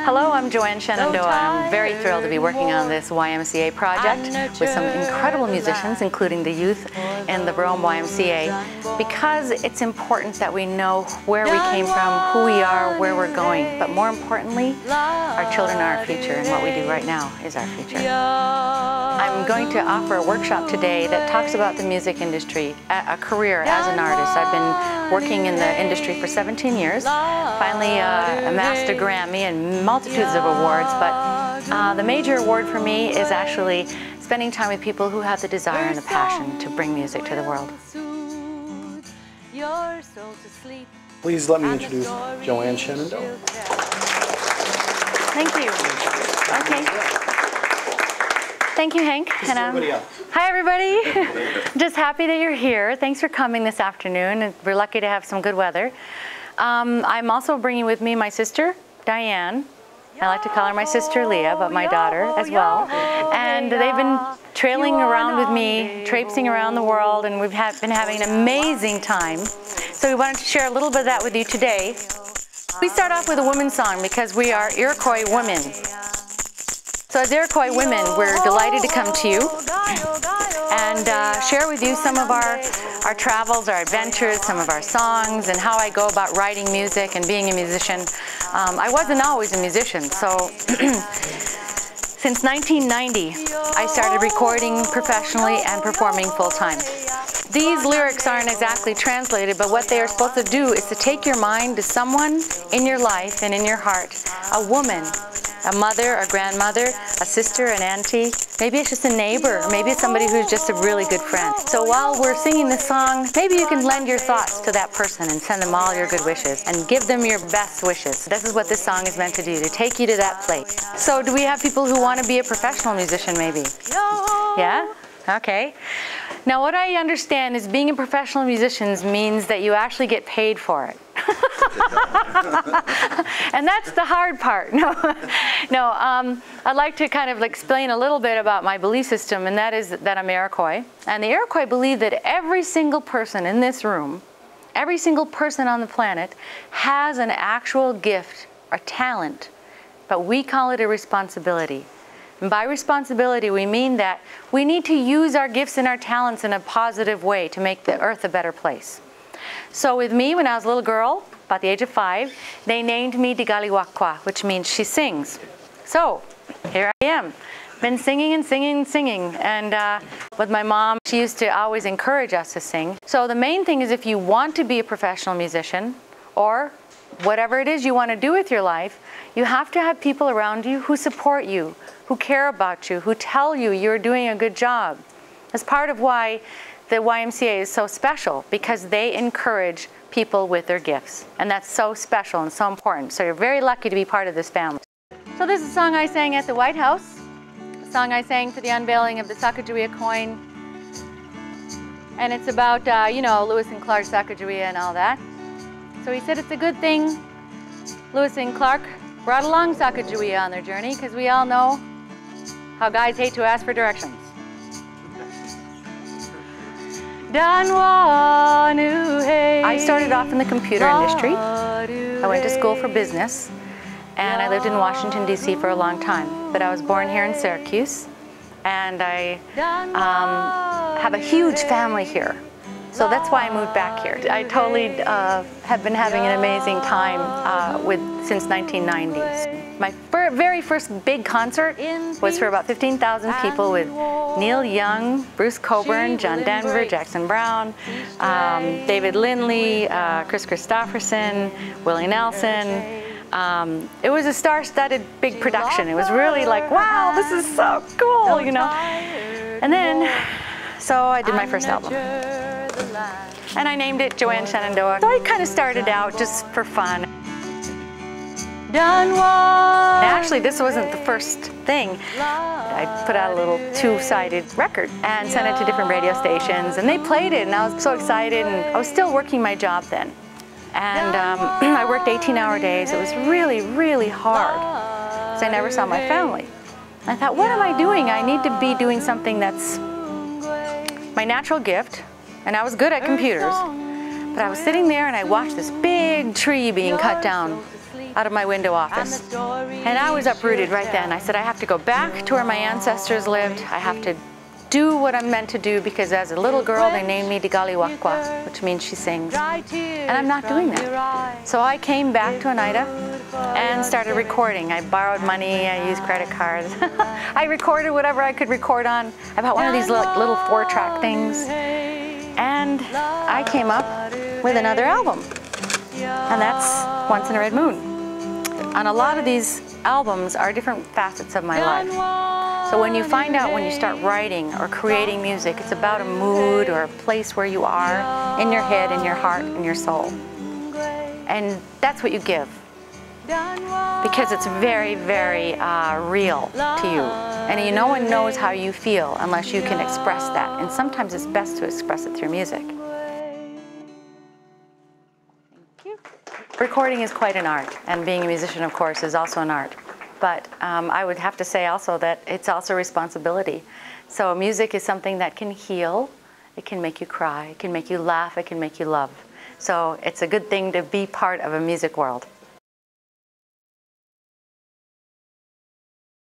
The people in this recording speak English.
Hello, I'm Joanne Shenandoah, and I'm very thrilled to be working on this YMCA project with some incredible musicians, including the youth in the Rome YMCA, because it's important that we know where we came from, who we are, where we're going, but more importantly, our children are our future, and what we do right now is our future. I'm going to offer a workshop today that talks about the music industry, a career as an artist. I've been working in the industry for 17 years, finally amassed a Grammy and multitudes of awards, but the major award for me is actually spending time with people who have the desire and the passion to bring music to the world. Please let me introduce Joanne Shenandoah. Thank you. Okay. Thank you, Hank. And, hi, everybody. Just happy that you're here. Thanks for coming this afternoon. And we're lucky to have some good weather. I'm also bringing with me my sister, Diane. I like to call her my sister Leah, but my daughter as well. And they've been trailing around with me, traipsing around the world, and we've been having an amazing time. So we wanted to share a little bit of that with you today. We start off with a women's song because we are Iroquois women. So as Iroquois women, we're delighted to come to you and share with you some of our travels, our adventures, some of our songs, and how I go about writing music and being a musician. I wasn't always a musician, so since 1990, I started recording professionally and performing full-time. These lyrics aren't exactly translated, but what they are supposed to do is to take your mind to someone in your life and in your heart, a woman, a mother, a grandmother, a sister, an auntie. Maybe it's just a neighbor. Maybe it's somebody who's just a really good friend. So while we're singing this song, maybe you can lend your thoughts to that person and send them all your good wishes and give them your best wishes. This is what this song is meant to do, to take you to that place. So do we have people who want to be a professional musician maybe? Yeah? Okay. Now what I understand is being a professional musician means that you actually get paid for it. And that's the hard part. I'd like to kind of explain a little bit about my belief system, and that is that I'm Iroquois. And the Iroquois believe that every single person in this room, every single person on the planet has an actual gift or talent, but we call it a responsibility. And by responsibility, we mean that we need to use our gifts and our talents in a positive way to make the earth a better place. So with me, when I was a little girl, about the age of 5, they named me Digaliwakwa, which means she sings. So here I am, been singing and singing and singing. And with my mom, she used to always encourage us to sing. So the main thing is, if you want to be a professional musician, or whatever it is you want to do with your life, you have to have people around you who support you, who care about you, who tell you you're doing a good job. That's part of why the YMCA is so special, because they encourage people with their gifts. And that's so special and so important. So you're very lucky to be part of this family. So this is a song I sang at the White House, a song I sang for the unveiling of the Sacagawea coin. And it's about, you know, Lewis and Clark Sacagawea and all that. So he said it's a good thing Lewis and Clark brought along Sacagawea on their journey, because we all know how guys hate to ask for directions. I started off in the computer industry. I went to school for business, and I lived in Washington, D.C. for a long time. But I was born here in Syracuse, and I have a huge family here. So that's why I moved back here. I totally have been having an amazing time since 1990s. My very first big concert was for about 15,000 people with Neil Young, Bruce Cockburn, John Denver, Jackson Brown, David Lindley, Chris Christopherson, Willie Nelson. It was a star-studded big production. It was really like, wow, this is so cool, you know. And then, so I did my first album. And I named it Joanne Shenandoah. So I kind of started out just for fun. Actually, this wasn't the first thing. I put out a little two-sided record and sent it to different radio stations, and they played it, and I was so excited, and I was still working my job then. And I worked 18-hour days. It was really, really hard, because I never saw my family. I thought, what am I doing? I need to be doing something that's my natural gift, and I was good at computers. But I was sitting there and I watched this big tree being cut down out of my window office. And I was uprooted right then. I said, I have to go back to where my ancestors lived. I have to do what I'm meant to do, because as a little girl they named me Digaliwakwa, which means she sings. And I'm not doing that. So I came back to Oneida and started recording. I borrowed money, I used credit cards. I recorded whatever I could record on. I bought one of these little 4-track things. And I came up with another album. And that's Once in a Red Moon. And a lot of these albums are different facets of my life. So when you find out, when you start writing or creating music, it's about a mood or a place where you are in your head, in your heart, in your soul. And that's what you give. Because it's very, very real to you. And no one knows how you feel unless you can express that. And sometimes it's best to express it through music. Thank you. Recording is quite an art, and being a musician, of course, is also an art. But I would have to say also that it's also a responsibility. So music is something that can heal, it can make you cry, it can make you laugh, it can make you love. So it's a good thing to be part of a music world.